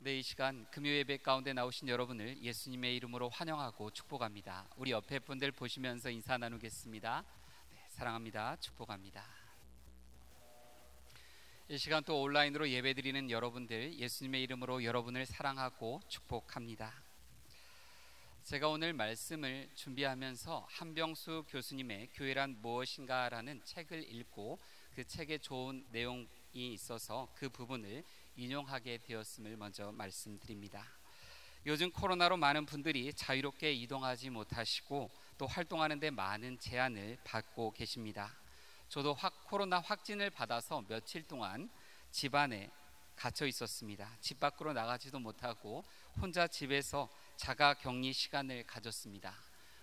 네, 이 시간 금요 예배 가운데 나오신 여러분을 예수님의 이름으로 환영하고 축복합니다. 우리 옆에 분들 보시면서 인사 나누겠습니다. 네, 사랑합니다. 축복합니다. 이 시간 또 온라인으로 예배드리는 여러분들, 예수님의 이름으로 여러분을 사랑하고 축복합니다. 제가 오늘 말씀을 준비하면서 한병수 교수님의 교회란 무엇인가 라는 책을 읽고 그 책에 좋은 내용이 있어서 그 부분을 인용하게 되었음을 먼저 말씀드립니다. 요즘 코로나로 많은 분들이 자유롭게 이동하지 못하시고 또 활동하는 데 많은 제한을 받고 계십니다. 저도 코로나 확진을 받아서 며칠 동안 집 안에 갇혀 있었습니다. 집 밖으로 나가지도 못하고 혼자 집에서 자가 격리 시간을 가졌습니다.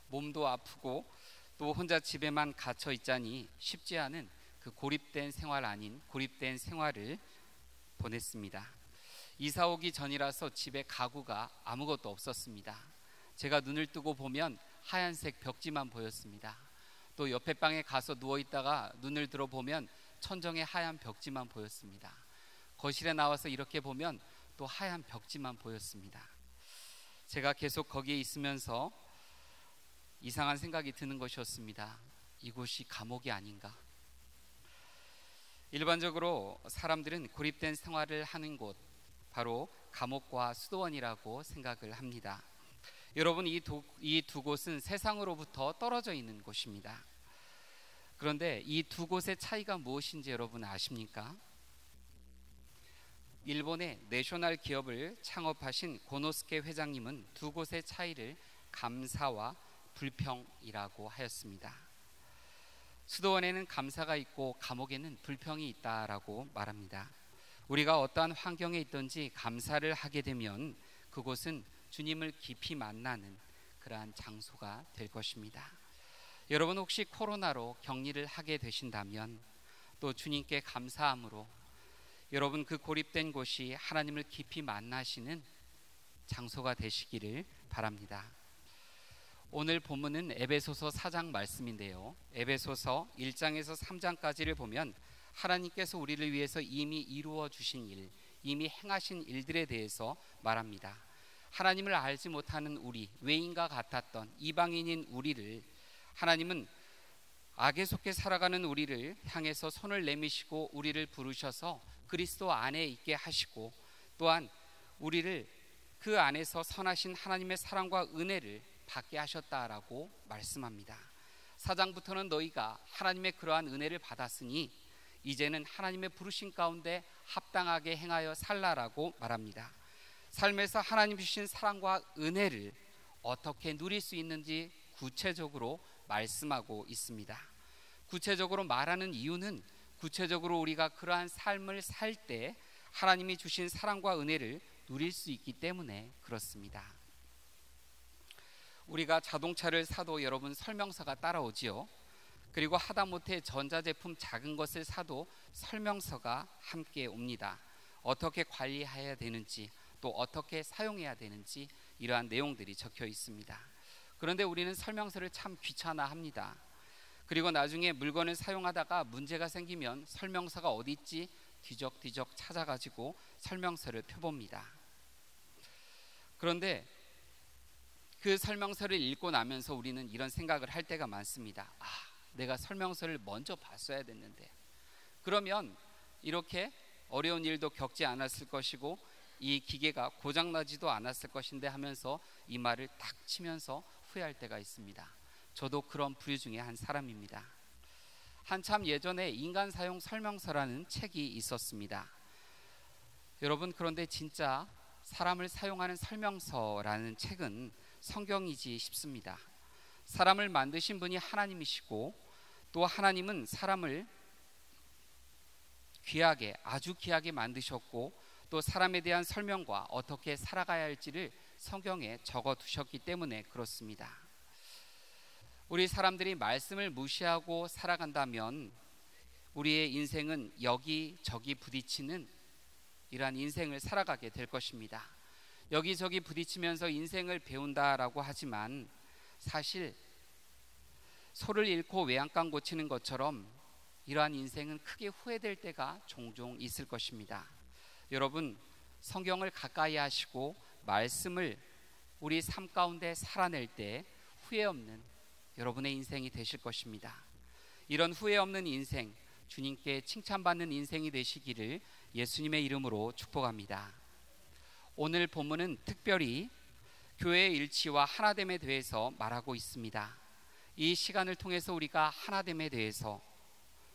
몸도 아프고 또 혼자 집에만 갇혀 있자니 쉽지 않은 그 고립된 생활 아닌 고립된 생활을 보냈습니다. 이사 오기 전이라서 집에 가구가 아무것도 없었습니다. 제가 눈을 뜨고 보면 하얀색 벽지만 보였습니다. 또 옆에 방에 가서 누워있다가 눈을 들어보면 천정에 하얀 벽지만 보였습니다. 거실에 나와서 이렇게 보면 또 하얀 벽지만 보였습니다. 제가 계속 거기에 있으면서 이상한 생각이 드는 것이었습니다. 이곳이 감옥이 아닌가? 일반적으로 사람들은 고립된 생활을 하는 곳, 바로 감옥과 수도원이라고 생각을 합니다. 여러분, 이 두 곳은 세상으로부터 떨어져 있는 곳입니다. 그런데 이 두 곳의 차이가 무엇인지 여러분 아십니까? 일본의 내셔널 기업을 창업하신 고노스케 회장님은 두 곳의 차이를 감사와 불평이라고 하였습니다. 수도원에는 감사가 있고 감옥에는 불평이 있다라고 말합니다. 우리가 어떠한 환경에 있든지 감사를 하게 되면 그곳은 주님을 깊이 만나는 그러한 장소가 될 것입니다. 여러분, 혹시 코로나로 격리를 하게 되신다면 또 주님께 감사함으로 여러분 그 고립된 곳이 하나님을 깊이 만나시는 장소가 되시기를 바랍니다. 오늘 본문은 에베소서 4장 말씀인데요, 에베소서 1장에서 3장까지를 보면 하나님께서 우리를 위해서 이미 이루어 주신 일, 이미 행하신 일들에 대해서 말합니다. 하나님을 알지 못하는 우리, 외인과 같았던 이방인인 우리를 하나님은 악에 속해 살아가는 우리를 향해서 손을 내미시고 우리를 부르셔서 그리스도 안에 있게 하시고 또한 우리를 그 안에서 선하신 하나님의 사랑과 은혜를 받게 하셨다라고 말씀합니다. 4장부터는 너희가 하나님의 그러한 은혜를 받았으니 이제는 하나님의 부르신 가운데 합당하게 행하여 살라라고 말합니다. 삶에서 하나님 주신 사랑과 은혜를 어떻게 누릴 수 있는지 구체적으로 말씀하고 있습니다. 구체적으로 말하는 이유는 구체적으로 우리가 그러한 삶을 살 때 하나님이 주신 사랑과 은혜를 누릴 수 있기 때문에 그렇습니다. 우리가 자동차를 사도 여러분 설명서가 따라오지요. 그리고 하다못해 전자제품 작은 것을 사도 설명서가 함께 옵니다. 어떻게 관리해야 되는지 또 어떻게 사용해야 되는지 이러한 내용들이 적혀 있습니다. 그런데 우리는 설명서를 참 귀찮아합니다. 그리고 나중에 물건을 사용하다가 문제가 생기면 설명서가 어디 있지 뒤적뒤적 찾아가지고 설명서를 펴봅니다. 그런데 그 설명서를 읽고 나면서 우리는 이런 생각을 할 때가 많습니다. 내가 설명서를 먼저 봤어야 됐는데, 그러면 이렇게 어려운 일도 겪지 않았을 것이고 이 기계가 고장나지도 않았을 것인데 하면서 이 말을 탁 치면서 후회할 때가 있습니다. 저도 그런 부류 중에 한 사람입니다. 한참 예전에 인간 사용 설명서라는 책이 있었습니다. 여러분, 그런데 진짜 사람을 사용하는 설명서라는 책은 성경이지 싶습니다. 사람을 만드신 분이 하나님이시고 또 하나님은 사람을 귀하게, 아주 귀하게 만드셨고 또 사람에 대한 설명과 어떻게 살아가야 할지를 성경에 적어 두셨기 때문에 그렇습니다. 우리 사람들이 말씀을 무시하고 살아간다면 우리의 인생은 여기저기 부딪히는 이러한 인생을 살아가게 될 것입니다. 여기저기 부딪히면서 인생을 배운다라고 하지만 사실 소를 잃고 외양간 고치는 것처럼 이러한 인생은 크게 후회될 때가 종종 있을 것입니다. 여러분, 성경을 가까이 하시고 말씀을 우리 삶 가운데 살아낼 때 후회 없는 여러분의 인생이 되실 것입니다. 이런 후회 없는 인생, 주님께 칭찬받는 인생이 되시기를 예수님의 이름으로 축복합니다. 오늘 본문은 특별히 교회의 일치와 하나됨에 대해서 말하고 있습니다. 이 시간을 통해서 우리가 하나됨에 대해서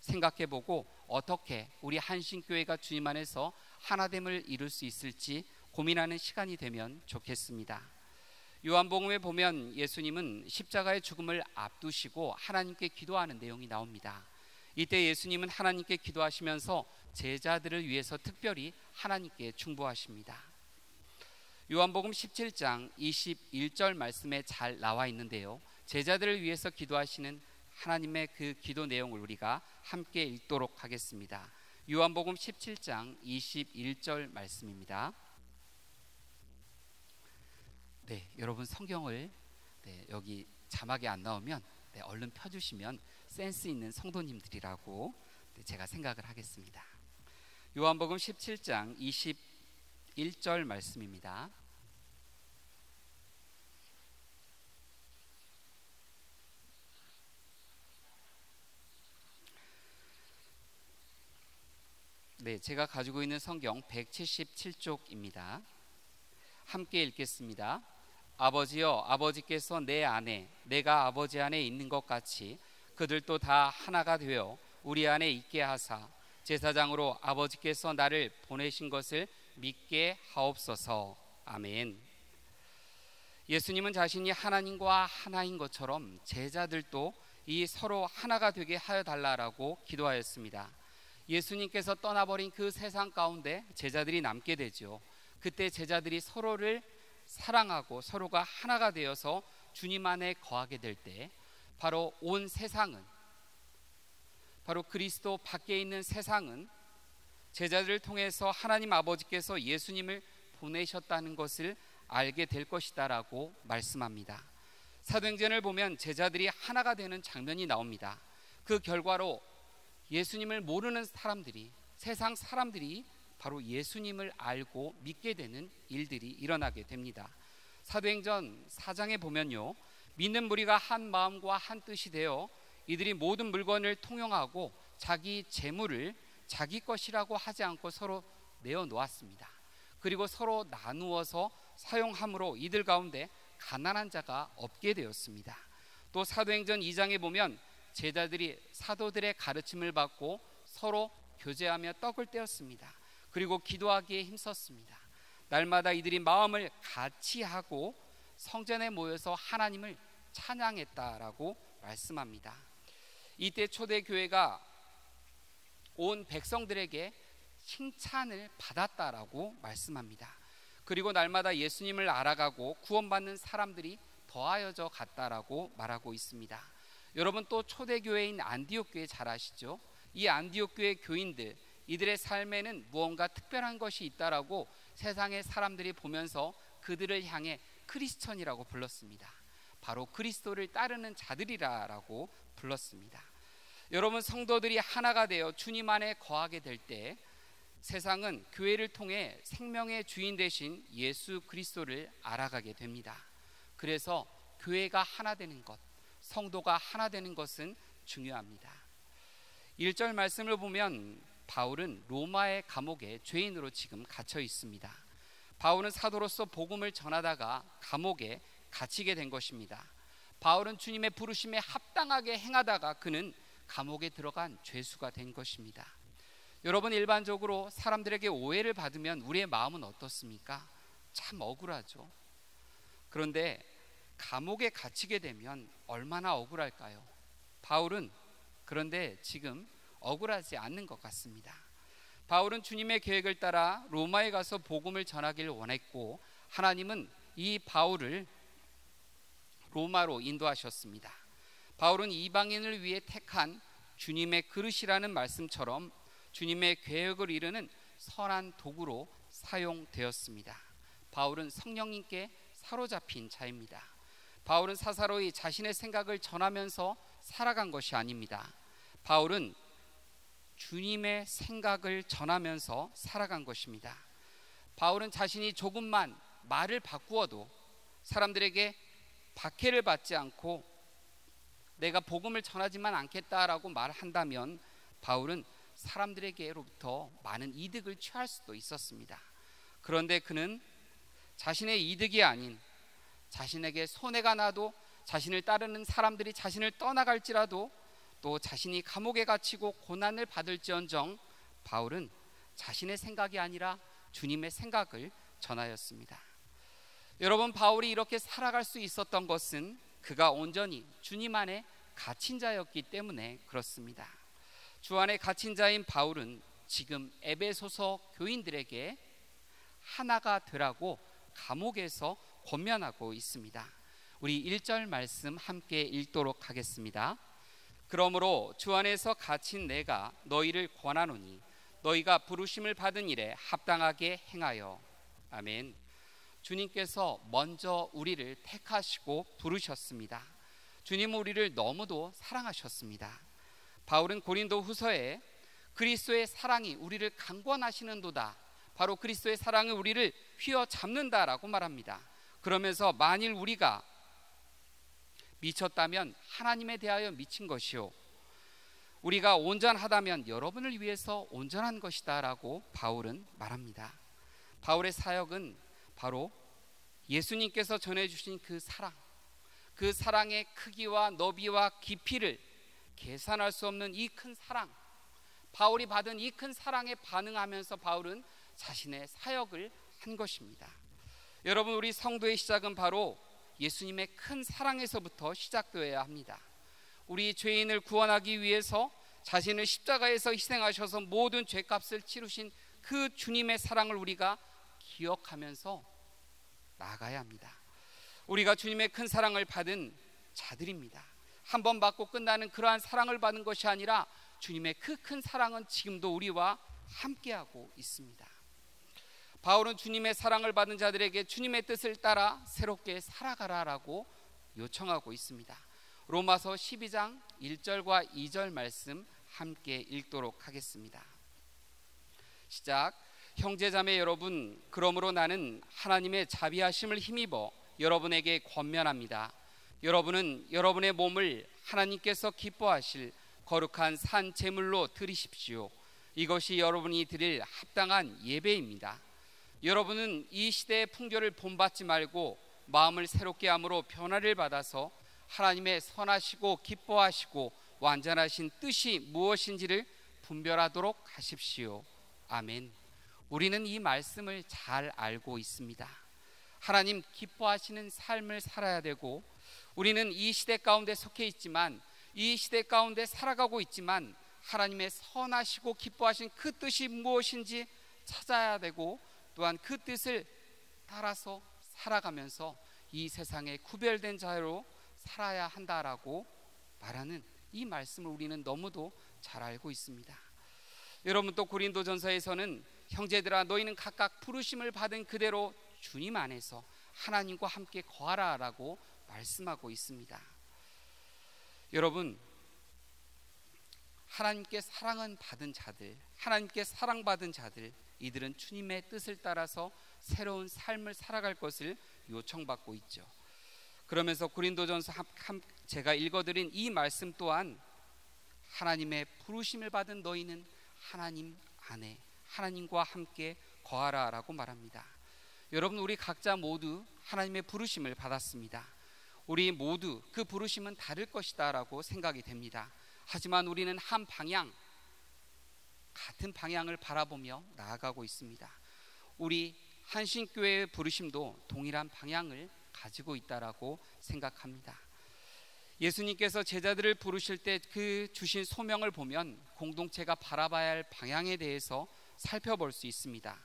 생각해보고 어떻게 우리 한신교회가 주님 안에서 하나됨을 이룰 수 있을지 고민하는 시간이 되면 좋겠습니다. 요한복음에 보면 예수님은 십자가의 죽음을 앞두시고 하나님께 기도하는 내용이 나옵니다. 이때 예수님은 하나님께 기도하시면서 제자들을 위해서 특별히 하나님께 중보하십니다. 요한복음 17장 21절 말씀에 잘 나와 있는데요, 제자들을 위해서 기도하시는 하나님의 그 기도 내용을 우리가 함께 읽도록 하겠습니다. 요한복음 17장 21절 말씀입니다. 네, 여러분 성경을 여기 자막이 안 나오면 얼른 펴주시면 센스 있는 성도님들이라고 제가 생각을 하겠습니다. 요한복음 17장 21절 말씀입니다. 네, 제가 가지고 있는 성경 177쪽입니다. 함께 읽겠습니다. 아버지여, 아버지께서 내 안에 내가 아버지 안에 있는 것 같이 그들도 다 하나가 되어 우리 안에 있게 하사 제사장으로 아버지께서 나를 보내신 것을 믿게 하옵소서. 아멘. 예수님은 자신이 하나님과 하나인 것처럼 제자들도 이 서로 하나가 되게 하여 달라라고 기도하였습니다. 예수님께서 떠나버린 그 세상 가운데 제자들이 남게 되죠. 그때 제자들이 서로를 사랑하고 서로가 하나가 되어서 주님 안에 거하게 될 때 바로 온 세상은, 바로 그리스도 밖에 있는 세상은 제자들을 통해서 하나님 아버지께서 예수님을 보내셨다는 것을 알게 될 것이다라고 말씀합니다. 사도행전을 보면 제자들이 하나가 되는 장면이 나옵니다. 그 결과로 예수님을 모르는 사람들이, 세상 사람들이 바로 예수님을 알고 믿게 되는 일들이 일어나게 됩니다. 사도행전 4장에 보면요, 믿는 무리가 한 마음과 한 뜻이 되어 이들이 모든 물건을 통용하고 자기 재물을 자기 것이라고 하지 않고 서로 내어놓았습니다. 그리고 서로 나누어서 사용함으로 이들 가운데 가난한 자가 없게 되었습니다. 또 사도행전 2장에 보면 제자들이 사도들의 가르침을 받고 서로 교제하며 떡을 떼었습니다. 그리고 기도하기에 힘썼습니다. 날마다 이들이 마음을 같이 하고 성전에 모여서 하나님을 찬양했다라고 말씀합니다. 이때 초대교회가 온 백성들에게 칭찬을 받았다라고 말씀합니다. 그리고 날마다 예수님을 알아가고 구원받는 사람들이 더하여져 갔다라고 말하고 있습니다. 여러분, 또 초대교회인 안디옥 교회 잘 아시죠? 이 안디옥 교회 교인들, 이들의 삶에는 무언가 특별한 것이 있다라고 세상의 사람들이 보면서 그들을 향해 크리스천이라고 불렀습니다. 바로 그리스도를 따르는 자들이라고 불렀습니다. 여러분, 성도들이 하나가 되어 주님 안에 거하게 될 때 세상은 교회를 통해 생명의 주인 되신 예수 그리스도를 알아가게 됩니다. 그래서 교회가 하나 되는 것, 성도가 하나 되는 것은 중요합니다. 1절 말씀을 보면 바울은 로마의 감옥에 죄인으로 지금 갇혀 있습니다. 바울은 사도로서 복음을 전하다가 감옥에 갇히게 된 것입니다. 바울은 주님의 부르심에 합당하게 행하다가 그는 감옥에 들어간 죄수가 된 것입니다. 여러분, 일반적으로 사람들에게 오해를 받으면 우리의 마음은 어떻습니까? 참 억울하죠. 그런데 감옥에 갇히게 되면 얼마나 억울할까요? 바울은 그런데 지금 억울하지 않는 것 같습니다. 바울은 주님의 계획을 따라 로마에 가서 복음을 전하기를 원했고 하나님은 이 바울을 로마로 인도하셨습니다. 바울은 이방인을 위해 택한 주님의 그릇이라는 말씀처럼 주님의 계획을 이루는 선한 도구로 사용되었습니다. 바울은 성령님께 사로잡힌 자입니다. 바울은 사사로이 자신의 생각을 전하면서 살아간 것이 아닙니다. 바울은 주님의 생각을 전하면서 살아간 것입니다. 바울은 자신이 조금만 말을 바꾸어도 사람들에게 박해를 받지 않고 내가 복음을 전하지만 않겠다라고 말한다면 바울은 사람들에게로부터 많은 이득을 취할 수도 있었습니다. 그런데 그는 자신의 이득이 아닌 자신에게 손해가 나도 자신을 따르는 사람들이 자신을 떠나갈지라도 또 자신이 감옥에 갇히고 고난을 받을지언정 바울은 자신의 생각이 아니라 주님의 생각을 전하였습니다. 여러분, 바울이 이렇게 살아갈 수 있었던 것은 그가 온전히 주님 안에 갇힌 자였기 때문에 그렇습니다. 주 안에 갇힌 자인 바울은 지금 에베소서 교인들에게 하나가 되라고 감옥에서 권면하고 있습니다. 우리 1절 말씀 함께 읽도록 하겠습니다. 그러므로 주 안에서 갇힌 내가 너희를 권하노니 너희가 부르심을 받은 일에 합당하게 행하여. 아멘. 주님께서 먼저 우리를 택하시고 부르셨습니다. 주님은 우리를 너무도 사랑하셨습니다. 바울은 고린도 후서에 그리스도의 사랑이 우리를 강권하시는도다, 바로 그리스도의 사랑이 우리를 휘어잡는다라고 말합니다. 그러면서 만일 우리가 미쳤다면 하나님에 대하여 미친 것이요 우리가 온전하다면 여러분을 위해서 온전한 것이다 라고 바울은 말합니다. 바울의 사역은 바로 예수님께서 전해주신 그 사랑, 그 사랑의 크기와 너비와 깊이를 계산할 수 없는 이 큰 사랑, 바울이 받은 이 큰 사랑에 반응하면서 바울은 자신의 사역을 한 것입니다. 여러분, 우리 성도의 시작은 바로 예수님의 큰 사랑에서부터 시작되어야 합니다. 우리 죄인을 구원하기 위해서 자신을 십자가에서 희생하셔서 모든 죄값을 치르신 그 주님의 사랑을 우리가 기억하면서 나아가야 합니다. 우리가 주님의 큰 사랑을 받은 자들입니다. 한 번 받고 끝나는 그러한 사랑을 받은 것이 아니라 주님의 그 큰 사랑은 지금도 우리와 함께하고 있습니다. 바울은 주님의 사랑을 받은 자들에게 주님의 뜻을 따라 새롭게 살아가라라고 요청하고 있습니다. 로마서 12장 1절과 2절 말씀 함께 읽도록 하겠습니다. 시작. 형제자매 여러분, 그러므로 나는 하나님의 자비하심을 힘입어 여러분에게 권면합니다. 여러분은 여러분의 몸을 하나님께서 기뻐하실 거룩한 산 제물로 드리십시오. 이것이 여러분이 드릴 합당한 예배입니다. 여러분은 이 시대의 풍조를 본받지 말고 마음을 새롭게 함으로 변화를 받아서 하나님의 선하시고 기뻐하시고 완전하신 뜻이 무엇인지를 분별하도록 하십시오. 아멘. 우리는 이 말씀을 잘 알고 있습니다. 하나님 기뻐하시는 삶을 살아야 되고, 우리는 이 시대 가운데 속해 있지만, 이 시대 가운데 살아가고 있지만 하나님의 선하시고 기뻐하신 그 뜻이 무엇인지 찾아야 되고, 또한 그 뜻을 따라서 살아가면서 이 세상에 구별된 자로 살아야 한다라고 말하는 이 말씀을 우리는 너무도 잘 알고 있습니다. 여러분, 또 고린도전서에서는 형제들아 너희는 각각 부르심을 받은 그대로 주님 안에서 하나님과 함께 거하라라고 말씀하고 있습니다. 여러분, 하나님께 사랑은 받은 자들, 하나님께 사랑받은 자들, 이들은 주님의 뜻을 따라서 새로운 삶을 살아갈 것을 요청받고 있죠. 그러면서 고린도전서 제가 읽어드린 이 말씀 또한 하나님의 부르심을 받은 너희는 하나님 안에 하나님과 함께 거하라라고 말합니다. 여러분, 우리 각자 모두 하나님의 부르심을 받았습니다. 우리 모두 그 부르심은 다를 것이다 라고 생각이 됩니다. 하지만 우리는 한 방향, 같은 방향을 바라보며 나아가고 있습니다. 우리 한신교회의 부르심도 동일한 방향을 가지고 있다라고 생각합니다. 예수님께서 제자들을 부르실 때 그 주신 소명을 보면 공동체가 바라봐야 할 방향에 대해서 살펴볼 수 있습니다.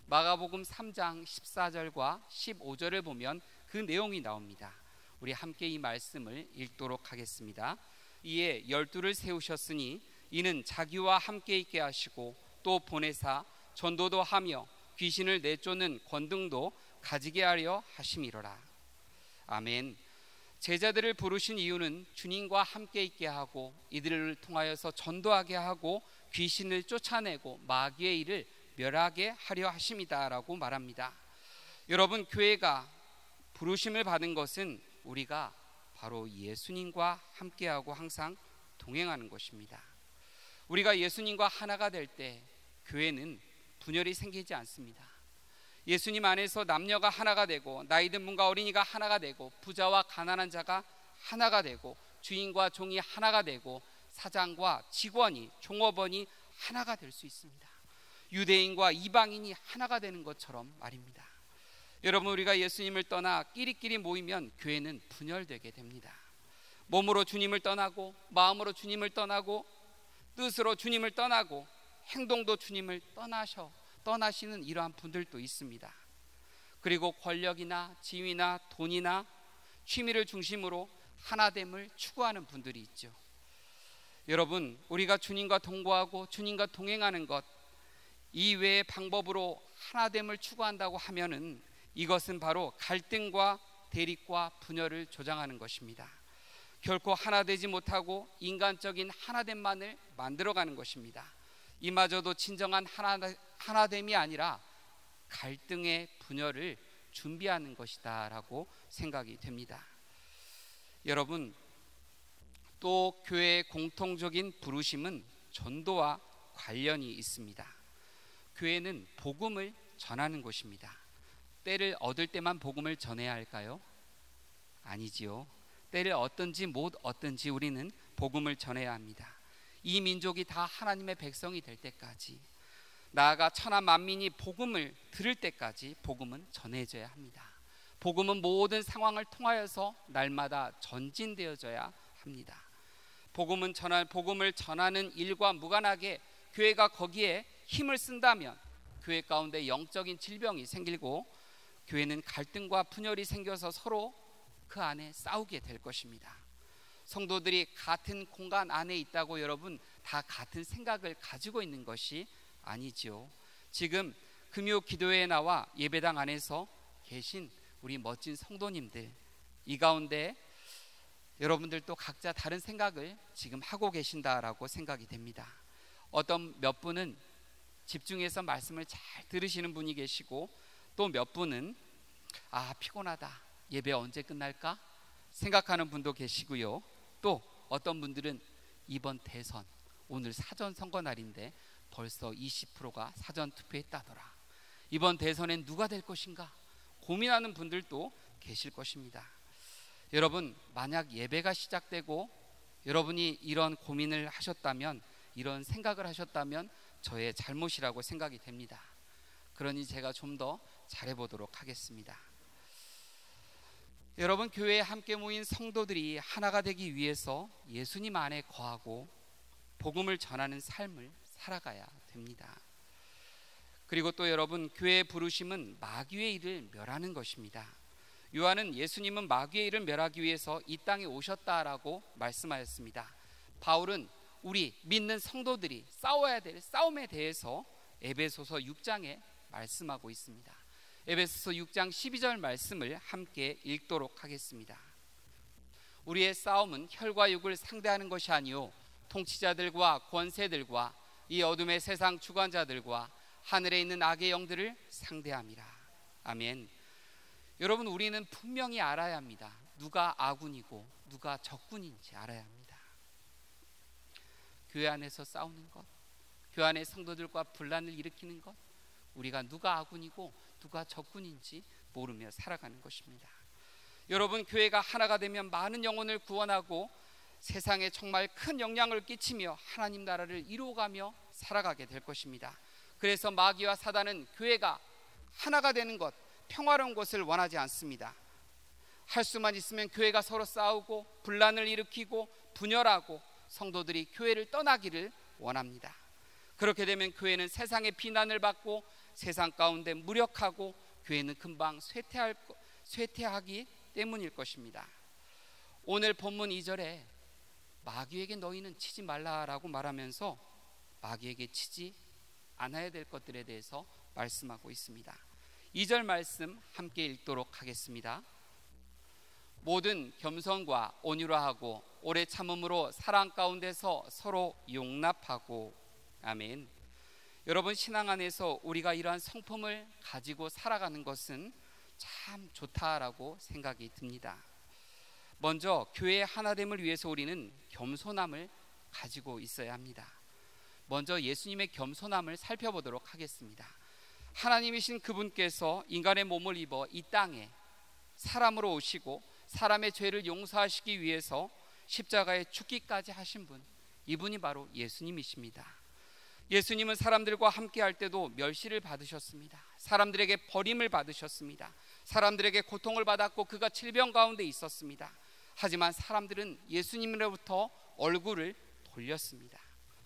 마가복음 3장 14절과 15절을 보면 그 내용이 나옵니다. 우리 함께 이 말씀을 읽도록 하겠습니다. 이에 12를 세우셨으니 이는 자기와 함께 있게 하시고 또 보내사 전도도 하며 귀신을 내쫓는 권능도 가지게 하려 하심이로라. 아멘. 제자들을 부르신 이유는 주님과 함께 있게 하고 이들을 통하여서 전도하게 하고 귀신을 쫓아내고 마귀의 일을 멸하게 하려 하심이다라고 말합니다. 여러분, 교회가 부르심을 받은 것은 우리가 바로 예수님과 함께하고 항상 동행하는 것입니다. 우리가 예수님과 하나가 될 때 교회는 분열이 생기지 않습니다. 예수님 안에서 남녀가 하나가 되고 나이 든 분과 어린이가 하나가 되고 부자와 가난한 자가 하나가 되고 주인과 종이 하나가 되고 사장과 직원이 종업원이 하나가 될 수 있습니다. 유대인과 이방인이 하나가 되는 것처럼 말입니다. 여러분, 우리가 예수님을 떠나 끼리끼리 모이면 교회는 분열되게 됩니다. 몸으로 주님을 떠나고 마음으로 주님을 떠나고 뜻으로 주님을 떠나고 행동도 주님을 떠나시는 이러한 분들도 있습니다. 그리고 권력이나 지위나 돈이나 취미를 중심으로 하나됨을 추구하는 분들이 있죠. 여러분, 우리가 주님과 동거하고 주님과 동행하는 것 이외의 방법으로 하나됨을 추구한다고 하면은 이것은 바로 갈등과 대립과 분열을 조장하는 것입니다. 결코 하나 되지 못하고 인간적인 하나됨만을 만들어가는 것입니다. 이마저도 진정한 하나됨이 아니라 갈등의 분열을 준비하는 것이다 라고 생각이 됩니다. 여러분, 또 교회의 공통적인 부르심은 전도와 관련이 있습니다. 교회는 복음을 전하는 곳입니다. 때를 얻을 때만 복음을 전해야 할까요? 아니지요. 때를 얻든지 못 얻든지 우리는 복음을 전해야 합니다. 이 민족이 다 하나님의 백성이 될 때까지, 나아가 천하 만민이 복음을 들을 때까지 복음은 전해져야 합니다. 복음은 모든 상황을 통하여서 날마다 전진되어져야 합니다. 복음을 전하는 일과 무관하게 교회가 거기에 힘을 쓴다면 교회 가운데 영적인 질병이 생기고 교회는 갈등과 분열이 생겨서 서로 그 안에 싸우게 될 것입니다. 성도들이 같은 공간 안에 있다고 여러분 다 같은 생각을 가지고 있는 것이 아니지요. 지금 금요 기도회에 나와 예배당 안에서 계신 우리 멋진 성도님들, 이 가운데 여러분들도 각자 다른 생각을 지금 하고 계신다라고 생각이 됩니다. 어떤 몇 분은 집중해서 말씀을 잘 들으시는 분이 계시고, 또 몇 분은 피곤하다, 예배 언제 끝날까 생각하는 분도 계시고요. 또 어떤 분들은 이번 대선, 오늘 사전 선거 날인데 벌써 20%가 사전 투표했다더라, 이번 대선엔 누가 될 것인가 고민하는 분들도 계실 것입니다. 여러분, 만약 예배가 시작되고 여러분이 이런 고민을 하셨다면, 이런 생각을 하셨다면 저의 잘못이라고 생각이 됩니다. 그러니 제가 좀 더 잘해보도록 하겠습니다. 여러분, 교회에 함께 모인 성도들이 하나가 되기 위해서 예수님 안에 거하고 복음을 전하는 삶을 살아가야 됩니다. 그리고 또 여러분, 교회의 부르심은 마귀의 일을 멸하는 것입니다. 요한은 예수님은 마귀의 일을 멸하기 위해서 이 땅에 오셨다라고 말씀하였습니다. 바울은 우리 믿는 성도들이 싸워야 될 싸움에 대해서 에베소서 6장에 말씀하고 있습니다. 에베소서 6장 12절 말씀을 함께 읽도록 하겠습니다. 우리의 싸움은 혈과 육을 상대하는 것이 아니요 통치자들과 권세들과 이 어둠의 세상 주관자들과 하늘에 있는 악의 영들을 상대함이라. 아멘. 여러분, 우리는 분명히 알아야 합니다. 누가 아군이고 누가 적군인지 알아야 합니다. 교회 안에서 싸우는 것, 교회 안의 성도들과 분란을 일으키는 것, 우리가 누가 아군이고 누가 적군인지 모르며 살아가는 것입니다. 여러분, 교회가 하나가 되면 많은 영혼을 구원하고 세상에 정말 큰 영향을 끼치며 하나님 나라를 이루어가며 살아가게 될 것입니다. 그래서 마귀와 사단은 교회가 하나가 되는 것, 평화로운 것을 원하지 않습니다. 할 수만 있으면 교회가 서로 싸우고 분란을 일으키고 분열하고 성도들이 교회를 떠나기를 원합니다. 그렇게 되면 교회는 세상의 비난을 받고 세상 가운데 무력하고 교회는 금방 쇠퇴하기 때문일 것입니다. 오늘 본문 2절에 마귀에게 너희는 치지 말라라고 말하면서 마귀에게 치지 않아야 될 것들에 대해서 말씀하고 있습니다. 2절 말씀 함께 읽도록 하겠습니다. 모든 겸손과 온유로 하고 오래 참음으로 사랑 가운데서 서로 용납하고. 아멘. 여러분, 신앙 안에서 우리가 이러한 성품을 가지고 살아가는 것은 참 좋다라고 생각이 듭니다. 먼저 교회의 하나됨을 위해서 우리는 겸손함을 가지고 있어야 합니다. 먼저 예수님의 겸손함을 살펴보도록 하겠습니다. 하나님이신 그분께서 인간의 몸을 입어 이 땅에 사람으로 오시고 사람의 죄를 용서하시기 위해서 십자가에 죽기까지 하신 분, 이분이 바로 예수님이십니다. 예수님은 사람들과 함께 할 때도 멸시를 받으셨습니다. 사람들에게 버림을 받으셨습니다. 사람들에게 고통을 받았고 그가 질병 가운데 있었습니다. 하지만 사람들은 예수님으로부터 얼굴을 돌렸습니다.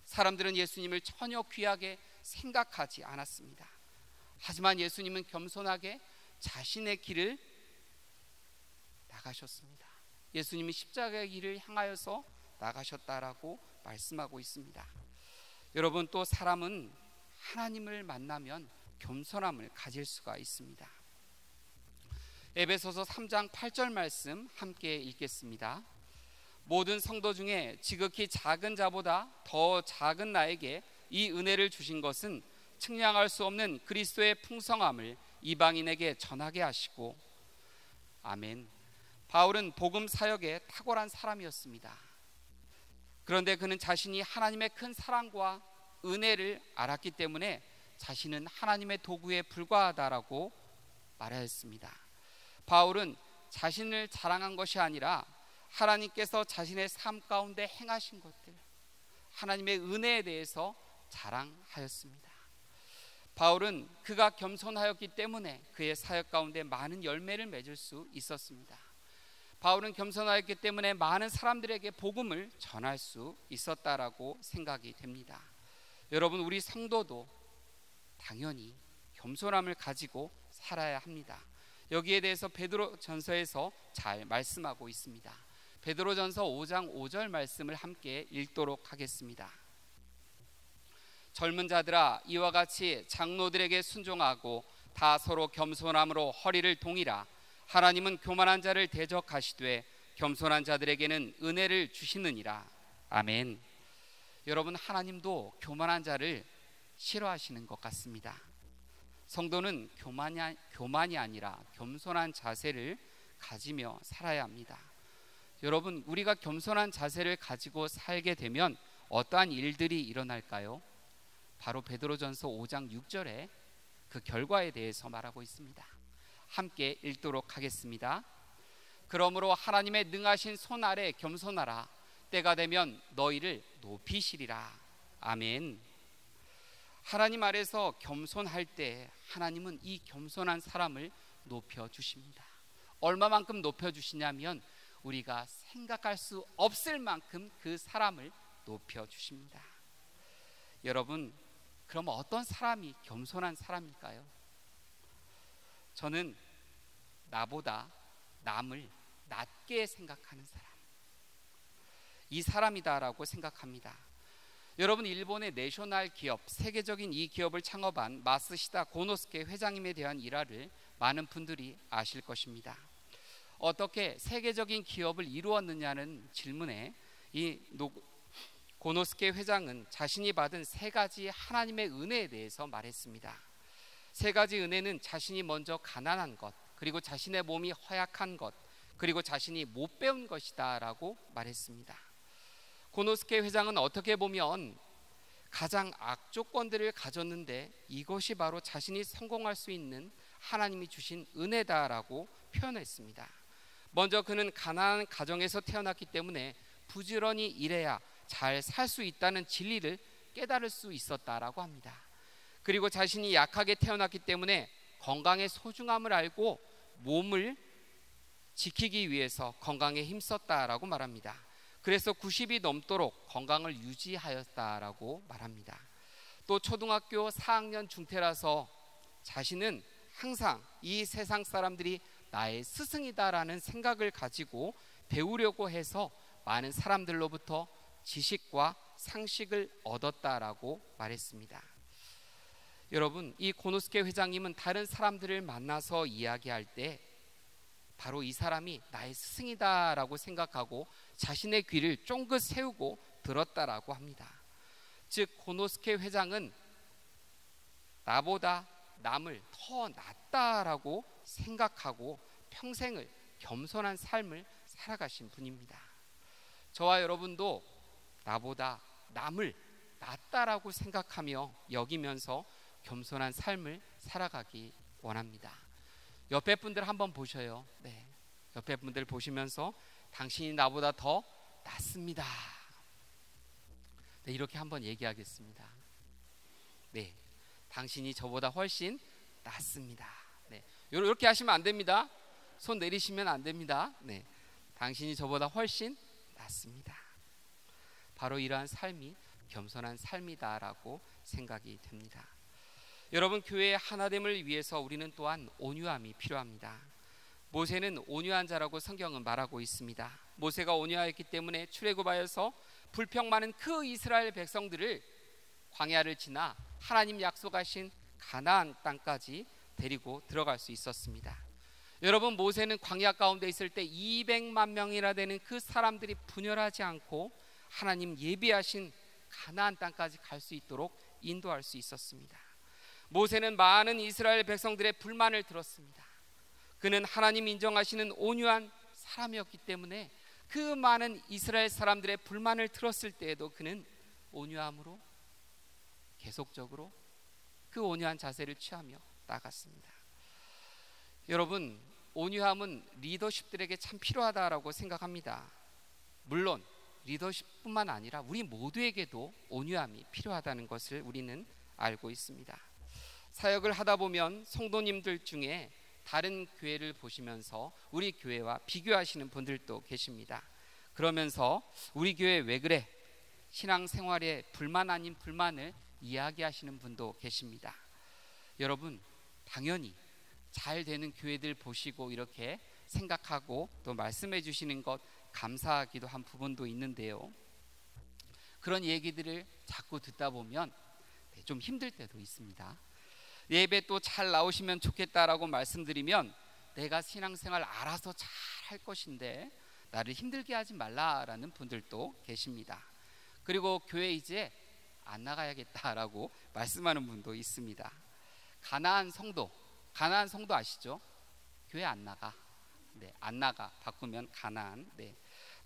사람들은 예수님을 전혀 귀하게 생각하지 않았습니다. 하지만 예수님은 겸손하게 자신의 길을 나가셨습니다. 예수님이 십자가의 길을 향하여서 나가셨다라고 말씀하고 있습니다. 여러분, 또 사람은 하나님을 만나면 겸손함을 가질 수가 있습니다. 에베소서 3장 8절 말씀 함께 읽겠습니다. 모든 성도 중에 지극히 작은 자보다 더 작은 나에게 이 은혜를 주신 것은 측량할 수 없는 그리스도의 풍성함을 이방인에게 전하게 하시고. 아멘. 바울은 복음 사역에 탁월한 사람이었습니다. 그런데 그는 자신이 하나님의 큰 사랑과 은혜를 알았기 때문에 자신은 하나님의 도구에 불과하다라고 말하였습니다. 바울은 자신을 자랑한 것이 아니라 하나님께서 자신의 삶 가운데 행하신 것들, 하나님의 은혜에 대해서 자랑하였습니다. 바울은 그가 겸손하였기 때문에 그의 사역 가운데 많은 열매를 맺을 수 있었습니다. 바울은 겸손하였기 때문에 많은 사람들에게 복음을 전할 수 있었다라고 생각이 됩니다. 여러분, 우리 성도도 당연히 겸손함을 가지고 살아야 합니다. 여기에 대해서 베드로전서에서 잘 말씀하고 있습니다. 베드로전서 5장 5절 말씀을 함께 읽도록 하겠습니다. 젊은 자들아, 이와 같이 장로들에게 순종하고 다 서로 겸손함으로 허리를 동이라. 하나님은 교만한 자를 대적하시되 겸손한 자들에게는 은혜를 주시느니라. 아멘. 여러분, 하나님도 교만한 자를 싫어하시는 것 같습니다. 성도는 교만이 아니라 겸손한 자세를 가지며 살아야 합니다. 여러분, 우리가 겸손한 자세를 가지고 살게 되면 어떠한 일들이 일어날까요? 바로 베드로전서 5장 6절에 그 결과에 대해서 말하고 있습니다. 함께 읽도록 하겠습니다. 그러므로 하나님의 능하신 손 아래 겸손하라. 때가 되면 너희를 높이시리라. 아멘. 하나님 아래서 겸손할 때 하나님은 이 겸손한 사람을 높여주십니다. 얼마만큼 높여주시냐면 우리가 생각할 수 없을 만큼 그 사람을 높여주십니다. 여러분, 그럼 어떤 사람이 겸손한 사람일까요? 저는 나보다 남을 낮게 생각하는 사람, 이 사람이다라고 생각합니다. 여러분, 일본의 내셔널 기업, 세계적인 이 기업을 창업한 마쓰시다 고노스케 회장님에 대한 일화를 많은 분들이 아실 것입니다. 어떻게 세계적인 기업을 이루었느냐는 질문에 이 고노스케 회장은 자신이 받은 세 가지 하나님의 은혜에 대해서 말했습니다. 세 가지 은혜는 자신이 먼저 가난한 것, 그리고 자신의 몸이 허약한 것, 그리고 자신이 못 배운 것이다 라고 말했습니다. 고노스케 회장은 어떻게 보면 가장 악조건들을 가졌는데 이것이 바로 자신이 성공할 수 있는 하나님이 주신 은혜다라고 표현했습니다. 먼저 그는 가난한 가정에서 태어났기 때문에 부지런히 일해야 잘 살 수 있다는 진리를 깨달을 수 있었다라고 합니다. 그리고 자신이 약하게 태어났기 때문에 건강의 소중함을 알고 몸을 지키기 위해서 건강에 힘썼다라고 말합니다. 그래서 90이 넘도록 건강을 유지하였다라고 말합니다. 또 초등학교 4학년 중퇴라서 자신은 항상 이 세상 사람들이 나의 스승이다라는 생각을 가지고 배우려고 해서 많은 사람들로부터 지식과 상식을 얻었다라고 말했습니다. 여러분, 이 고노스케 회장님은 다른 사람들을 만나서 이야기할 때 바로 이 사람이 나의 스승이다라고 생각하고 자신의 귀를 쫑긋 세우고 들었다라고 합니다. 즉 고노스케 회장은 나보다 남을 더 낫다라고 생각하고 평생을 겸손한 삶을 살아가신 분입니다. 저와 여러분도 나보다 남을 낫다라고 생각하며 여기면서 겸손한 삶을 살아가기 원합니다. 옆에 분들 한번 보셔요. 네, 옆에 분들 보시면서 당신이 나보다 더 낫습니다. 네, 이렇게 한번 얘기하겠습니다. 네, 당신이 저보다 훨씬 낫습니다. 네, 이렇게 하시면 안 됩니다. 손 내리시면 안 됩니다. 네, 당신이 저보다 훨씬 낫습니다. 바로 이러한 삶이 겸손한 삶이다라고 생각이 됩니다. 여러분, 교회의 하나됨을 위해서 우리는 또한 온유함이 필요합니다. 모세는 온유한 자라고 성경은 말하고 있습니다. 모세가 온유하였기 때문에 출애굽하여서 불평 많은 그 이스라엘 백성들을 광야를 지나 하나님 약속하신 가나안 땅까지 데리고 들어갈 수 있었습니다. 여러분, 모세는 광야 가운데 있을 때 200만 명이나 되는 그 사람들이 분열하지 않고 하나님 예비하신 가나안 땅까지 갈 수 있도록 인도할 수 있었습니다. 모세는 많은 이스라엘 백성들의 불만을 들었습니다. 그는 하나님 인정하시는 온유한 사람이었기 때문에 그 많은 이스라엘 사람들의 불만을 들었을 때에도 그는 온유함으로 계속적으로 그 온유한 자세를 취하며 나갔습니다. 여러분, 온유함은 리더십들에게 참 필요하다라고 생각합니다. 물론 리더십뿐만 아니라 우리 모두에게도 온유함이 필요하다는 것을 우리는 알고 있습니다. 사역을 하다 보면 성도님들 중에 다른 교회를 보시면서 우리 교회와 비교하시는 분들도 계십니다. 그러면서 우리 교회 왜 그래? 신앙생활에 불만 아닌 불만을 이야기하시는 분도 계십니다. 여러분, 당연히 잘 되는 교회들 보시고 이렇게 생각하고 또 말씀해 주시는 것 감사하기도 한 부분도 있는데요, 그런 얘기들을 자꾸 듣다 보면 좀 힘들 때도 있습니다. 예배 또 잘 나오시면 좋겠다라고 말씀드리면 내가 신앙생활 알아서 잘 할 것인데 나를 힘들게 하지 말라라는 분들도 계십니다. 그리고 교회 이제 안 나가야겠다라고 말씀하는 분도 있습니다. 가나안 성도 아시죠? 교회 안 나가. 네, 안 나가. 바꾸면 가나안. 네,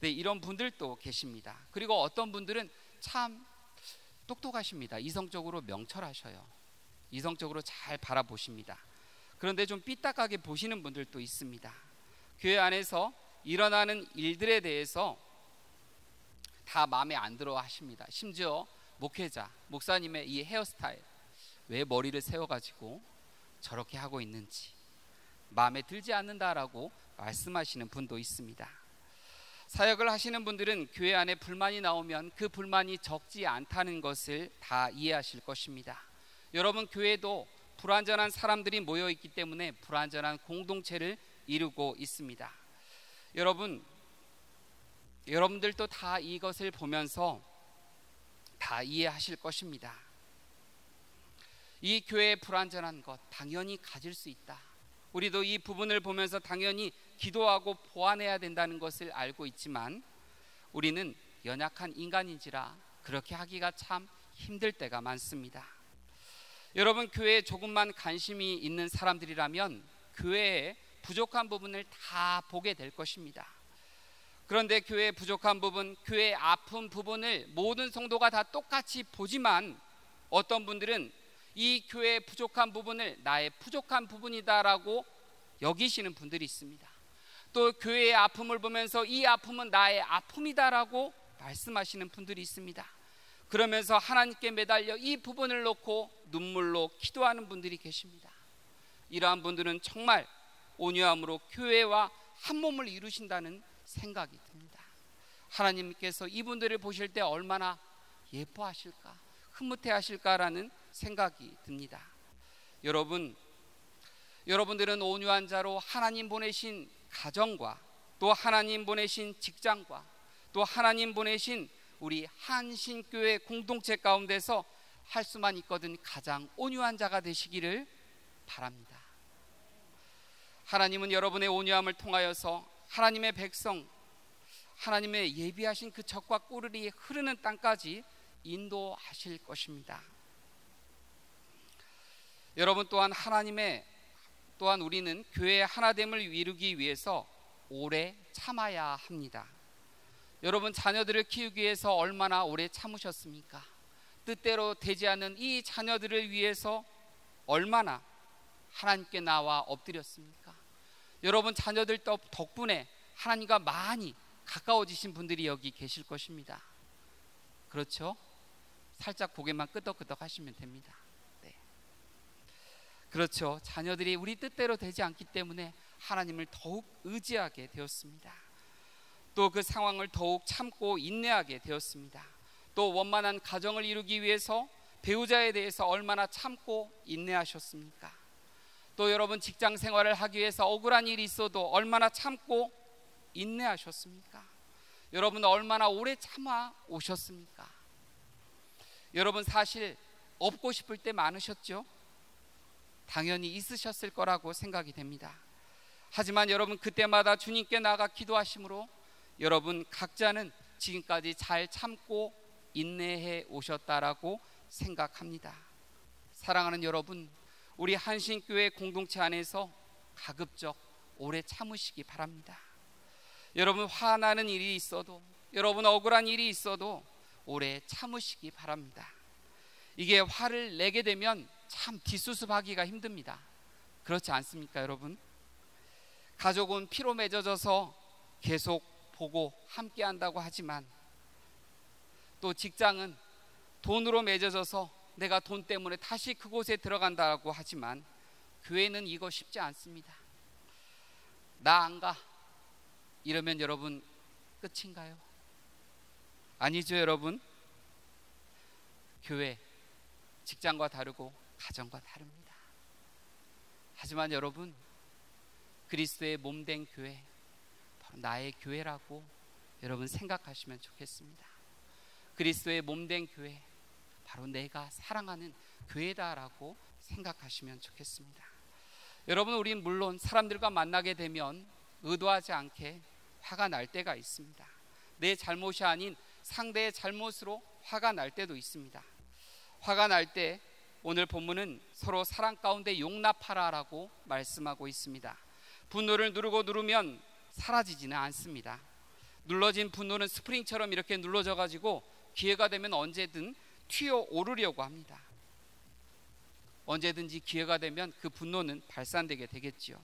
이런 분들도 계십니다. 그리고 어떤 분들은 참 똑똑하십니다. 이성적으로 명철하셔요. 이성적으로 잘 바라보십니다. 그런데 좀 삐딱하게 보시는 분들도 있습니다. 교회 안에서 일어나는 일들에 대해서 다 마음에 안 들어 하십니다. 심지어 목회자, 목사님의 이 헤어스타일, 왜 머리를 세워가지고 저렇게 하고 있는지 마음에 들지 않는다라고 말씀하시는 분도 있습니다. 사역을 하시는 분들은 교회 안에 불만이 나오면 그 불만이 적지 않다는 것을 다 이해하실 것입니다. 여러분, 교회도 불완전한 사람들이 모여 있기 때문에 불완전한 공동체를 이루고 있습니다. 여러분들도 다 이것을 보면서 다 이해하실 것입니다. 이 교회의 불완전한 것 당연히 가질 수 있다. 우리도 이 부분을 보면서 당연히 기도하고 보완해야 된다는 것을 알고 있지만 우리는 연약한 인간인지라 그렇게 하기가 참 힘들 때가 많습니다. 여러분, 교회에 조금만 관심이 있는 사람들이라면 교회의 부족한 부분을 다 보게 될 것입니다. 그런데 교회의 부족한 부분, 교회의 아픈 부분을 모든 성도가 다 똑같이 보지만 어떤 분들은 이 교회의 부족한 부분을 나의 부족한 부분이다라고 여기시는 분들이 있습니다. 또 교회의 아픔을 보면서 이 아픔은 나의 아픔이다라고 말씀하시는 분들이 있습니다. 그러면서 하나님께 매달려 이 부분을 놓고 눈물로 기도하는 분들이 계십니다. 이러한 분들은 정말 온유함으로 교회와 한 몸을 이루신다는 생각이 듭니다. 하나님께서 이분들을 보실 때 얼마나 예뻐하실까, 흐뭇해하실까라는 생각이 듭니다. 여러분들은 온유한 자로 하나님 보내신 가정과 또 하나님 보내신 직장과 또 하나님 보내신 우리 한신교회 공동체 가운데서 할 수만 있거든 가장 온유한 자가 되시기를 바랍니다. 하나님은 여러분의 온유함을 통하여서 하나님의 백성, 하나님의 예비하신 그 젖과 꿀이 흐르는 땅까지 인도하실 것입니다. 여러분 또한 우리는 교회의 하나됨을 이루기 위해서 오래 참아야 합니다. 여러분 자녀들을 키우기 위해서 얼마나 오래 참으셨습니까? 뜻대로 되지 않는 이 자녀들을 위해서 얼마나 하나님께 나와 엎드렸습니까? 여러분 자녀들 덕분에 하나님과 많이 가까워지신 분들이 여기 계실 것입니다. 그렇죠? 살짝 고개만 끄덕끄덕 하시면 됩니다. 네. 그렇죠. 자녀들이 우리 뜻대로 되지 않기 때문에 하나님을 더욱 의지하게 되었습니다. 또 그 상황을 더욱 참고 인내하게 되었습니다. 또 원만한 가정을 이루기 위해서 배우자에 대해서 얼마나 참고 인내하셨습니까? 또 여러분 직장 생활을 하기 위해서 억울한 일이 있어도 얼마나 참고 인내하셨습니까? 여러분 얼마나 오래 참아 오셨습니까? 여러분 사실 없고 싶을 때 많으셨죠? 당연히 있으셨을 거라고 생각이 됩니다. 하지만 여러분 그때마다 주님께 나가 기도하심으로 여러분 각자는 지금까지 잘 참고 인내해 오셨다라고 생각합니다. 사랑하는 여러분, 우리 한신교회 공동체 안에서 가급적 오래 참으시기 바랍니다. 여러분 화나는 일이 있어도, 여러분 억울한 일이 있어도 오래 참으시기 바랍니다. 이게 화를 내게 되면 참 뒷수습하기가 힘듭니다. 그렇지 않습니까 여러분? 가족은 피로 맺어져서 계속 보고 함께 한다고 하지만, 또 직장은 돈으로 맺어져서 내가 돈 때문에 다시 그곳에 들어간다고 하지만, 교회는 이거 쉽지 않습니다. 나 안 가 이러면 여러분 끝인가요? 아니죠 여러분. 교회 직장과 다르고 가정과 다릅니다. 하지만 여러분 그리스도의 몸된 교회, 바로 나의 교회라고 여러분 생각하시면 좋겠습니다. 그리스도의 몸된 교회, 바로 내가 사랑하는 교회다라고 생각하시면 좋겠습니다. 여러분 우린 물론 사람들과 만나게 되면 의도하지 않게 화가 날 때가 있습니다. 내 잘못이 아닌 상대의 잘못으로 화가 날 때도 있습니다. 화가 날 때 오늘 본문은 서로 사랑 가운데 용납하라라고 말씀하고 있습니다. 분노를 누르면 사라지지는 않습니다. 눌러진 분노는 스프링처럼 이렇게 눌러져 가지고 기회가 되면 언제든 튀어오르려고 합니다. 언제든지 기회가 되면 그 분노는 발산되게 되겠지요.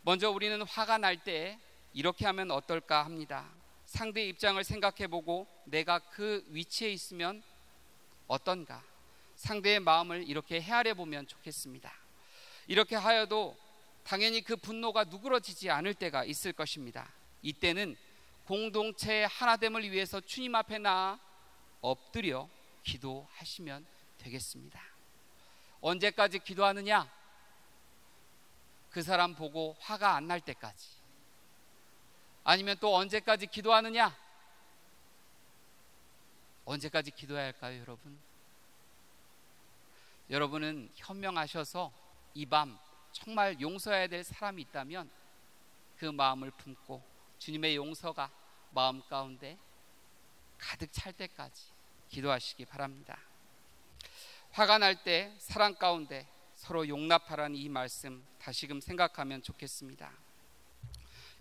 먼저 우리는 화가 날 때 이렇게 하면 어떨까 합니다. 상대의 입장을 생각해보고 내가 그 위치에 있으면 어떤가, 상대의 마음을 이렇게 헤아려 보면 좋겠습니다. 이렇게 하여도 당연히 그 분노가 누그러지지 않을 때가 있을 것입니다. 이때는 공동체의 하나됨을 위해서 주님 앞에 나아 엎드려 기도하시면 되겠습니다. 언제까지 기도하느냐? 그 사람 보고 화가 안 날 때까지. 아니면 또 언제까지 기도하느냐? 언제까지 기도해야 할까요 여러분? 여러분은 현명하셔서 이 밤 정말 용서해야 될 사람이 있다면 그 마음을 품고 주님의 용서가 마음 가운데 가득 찰 때까지 기도하시기 바랍니다. 화가 날 때 사랑 가운데 서로 용납하라는 이 말씀 다시금 생각하면 좋겠습니다.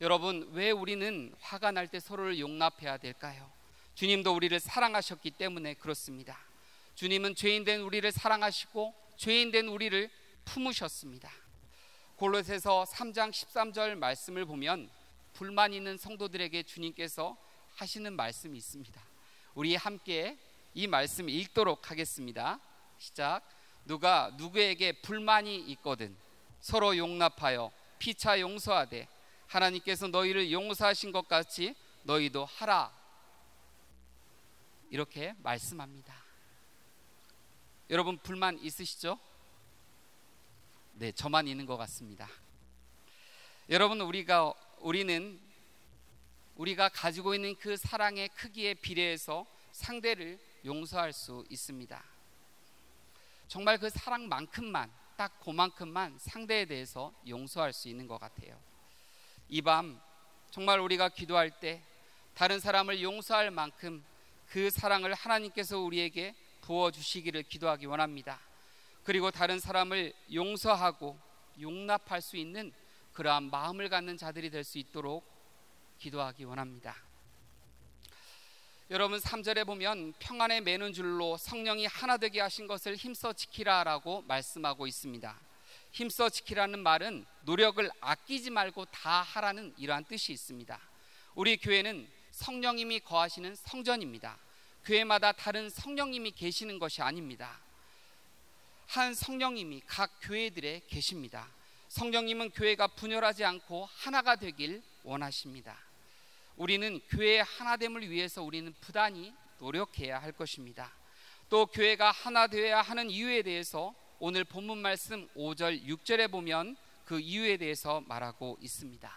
여러분 왜 우리는 화가 날 때 서로를 용납해야 될까요? 주님도 우리를 사랑하셨기 때문에 그렇습니다. 주님은 죄인된 우리를 사랑하시고 죄인된 우리를 품으셨습니다. 골로새서 3장 13절 말씀을 보면 불만 있는 성도들에게 주님께서 하시는 말씀이 있습니다. 우리 함께 이 말씀 읽도록 하겠습니다. 시작. 누가 누구에게 불만이 있거든 서로 용납하여 피차 용서하되 하나님께서 너희를 용서하신 것 같이 너희도 하라. 이렇게 말씀합니다. 여러분 불만 있으시죠? 네, 저만 있는 것 같습니다. 여러분 우리는 우리가 가지고 있는 그 사랑의 크기에 비례해서 상대를 용서할 수 있습니다. 정말 그 사랑만큼만, 딱 그만큼만 상대에 대해서 용서할 수 있는 것 같아요. 이 밤 정말 우리가 기도할 때 다른 사람을 용서할 만큼 그 사랑을 하나님께서 우리에게 부어주시기를 기도하기 원합니다. 그리고 다른 사람을 용서하고 용납할 수 있는 그러한 마음을 갖는 자들이 될 수 있도록 기도하기 원합니다. 여러분, 3절에 보면 평안에 매는 줄로 성령이 하나 되게 하신 것을 힘써 지키라라고 말씀하고 있습니다. 힘써 지키라는 말은 노력을 아끼지 말고 다 하라는 이러한 뜻이 있습니다. 우리 교회는 성령님이 거하시는 성전입니다. 교회마다 다른 성령님이 계시는 것이 아닙니다. 한 성령님이 각 교회들에 계십니다. 성령님은 교회가 분열하지 않고 하나가 되길 원하십니다. 우리는 교회의 하나됨을 위해서 우리는 부단히 노력해야 할 것입니다. 또 교회가 하나 되어야 하는 이유에 대해서 오늘 본문 말씀 5절 6절에 보면 그 이유에 대해서 말하고 있습니다.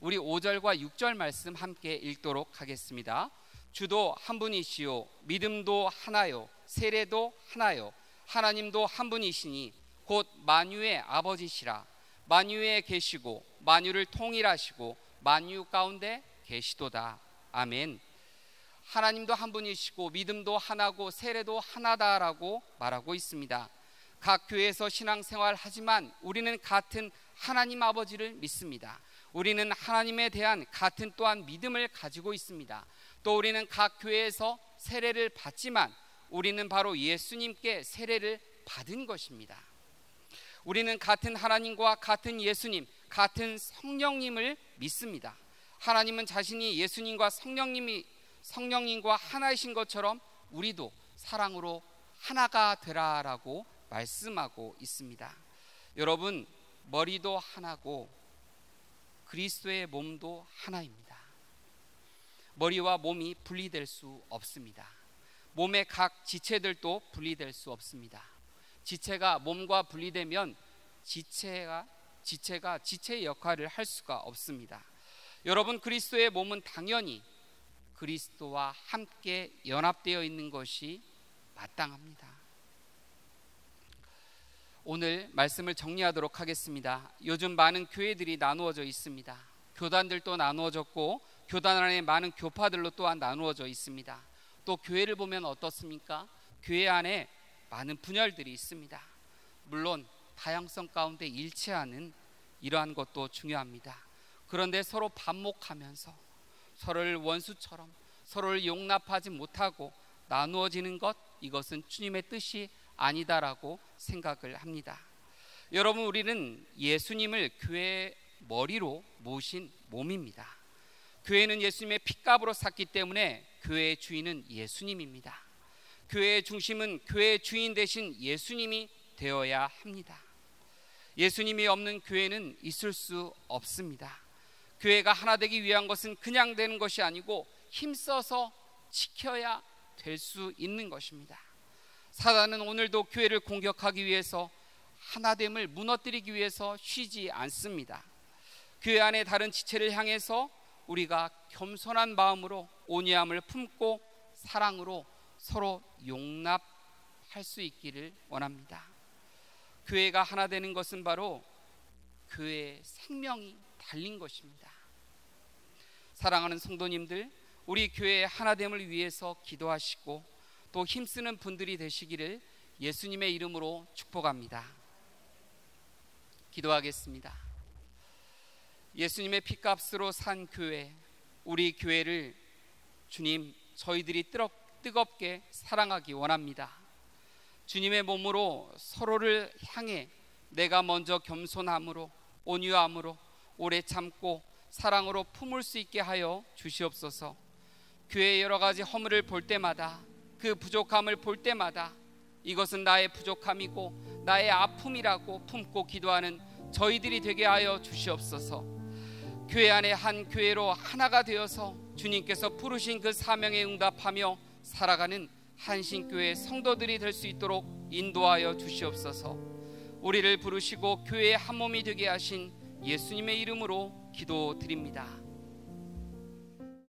우리 5절과 6절 말씀 함께 읽도록 하겠습니다. 주도 한 분이시요 믿음도 하나요 세례도 하나요 하나님도 한 분이시니 곧 만유의 아버지시라. 만유에 계시고 만유를 통일하시고 만유 가운데 계시도다. 아멘. 하나님도 한 분이시고 믿음도 하나고 세례도 하나다라고 말하고 있습니다. 각 교회에서 신앙생활 하지만 우리는 같은 하나님 아버지를 믿습니다. 우리는 하나님에 대한 같은 또한 믿음을 가지고 있습니다. 또 우리는 각 교회에서 세례를 받지만 우리는 바로 예수님께 세례를 받은 것입니다. 우리는 같은 하나님과 같은 예수님, 같은 성령님을 믿습니다. 하나님은 자신이 예수님과 성령님과 하나이신 것처럼 우리도 사랑으로 하나가 되라라고 말씀하고 있습니다. 여러분, 머리도 하나고 그리스도의 몸도 하나입니다. 머리와 몸이 분리될 수 없습니다. 몸의 각 지체들도 분리될 수 없습니다. 지체가 몸과 분리되면 지체가 지체의 역할을 할 수가 없습니다. 여러분, 그리스도의 몸은 당연히 그리스도와 함께 연합되어 있는 것이 마땅합니다. 오늘 말씀을 정리하도록 하겠습니다. 요즘 많은 교회들이 나누어져 있습니다. 교단들도 나누어졌고 교단 안에 많은 교파들로 또한 나누어져 있습니다. 또 교회를 보면 어떻습니까? 교회 안에 많은 분열들이 있습니다. 물론 다양성 가운데 일치하는 이러한 것도 중요합니다. 그런데 서로 반목하면서 서로를 원수처럼 서로를 용납하지 못하고 나누어지는 것, 이것은 주님의 뜻이 아니다라고 생각을 합니다. 여러분, 우리는 예수님을 교회의 머리로 모신 몸입니다. 교회는 예수님의 핏값으로 샀기 때문에 교회의 주인은 예수님입니다. 교회의 중심은 교회의 주인 대신 예수님이 되어야 합니다. 예수님이 없는 교회는 있을 수 없습니다. 교회가 하나 되기 위한 것은 그냥 되는 것이 아니고 힘써서 지켜야 될 수 있는 것입니다. 사단은 오늘도 교회를 공격하기 위해서 하나됨을 무너뜨리기 위해서 쉬지 않습니다. 교회 안에 다른 지체를 향해서 우리가 겸손한 마음으로 온유함을 품고 사랑으로 서로 용납할 수 있기를 원합니다. 교회가 하나 되는 것은 바로 교회의 생명이 달린 것입니다. 사랑하는 성도님들, 우리 교회의 하나됨을 위해서 기도하시고 또 힘쓰는 분들이 되시기를 예수님의 이름으로 축복합니다. 기도하겠습니다. 예수님의 핏값으로 산 교회, 우리 교회를 주님, 저희들이 뜨겁게 사랑하기 원합니다. 주님의 몸으로 서로를 향해 내가 먼저 겸손함으로 온유함으로 오래 참고 사랑으로 품을 수 있게 하여 주시옵소서. 교회의 여러 가지 허물을 볼 때마다, 그 부족함을 볼 때마다 이것은 나의 부족함이고 나의 아픔이라고 품고 기도하는 저희들이 되게 하여 주시옵소서. 교회 안에 한 교회로 하나가 되어서 주님께서 부르신 그 사명에 응답하며 살아가는 한신교회 성도들이 될 수 있도록 인도하여 주시옵소서. 우리를 부르시고 교회의 한 몸이 되게 하신 예수님의 이름으로 기도드립니다.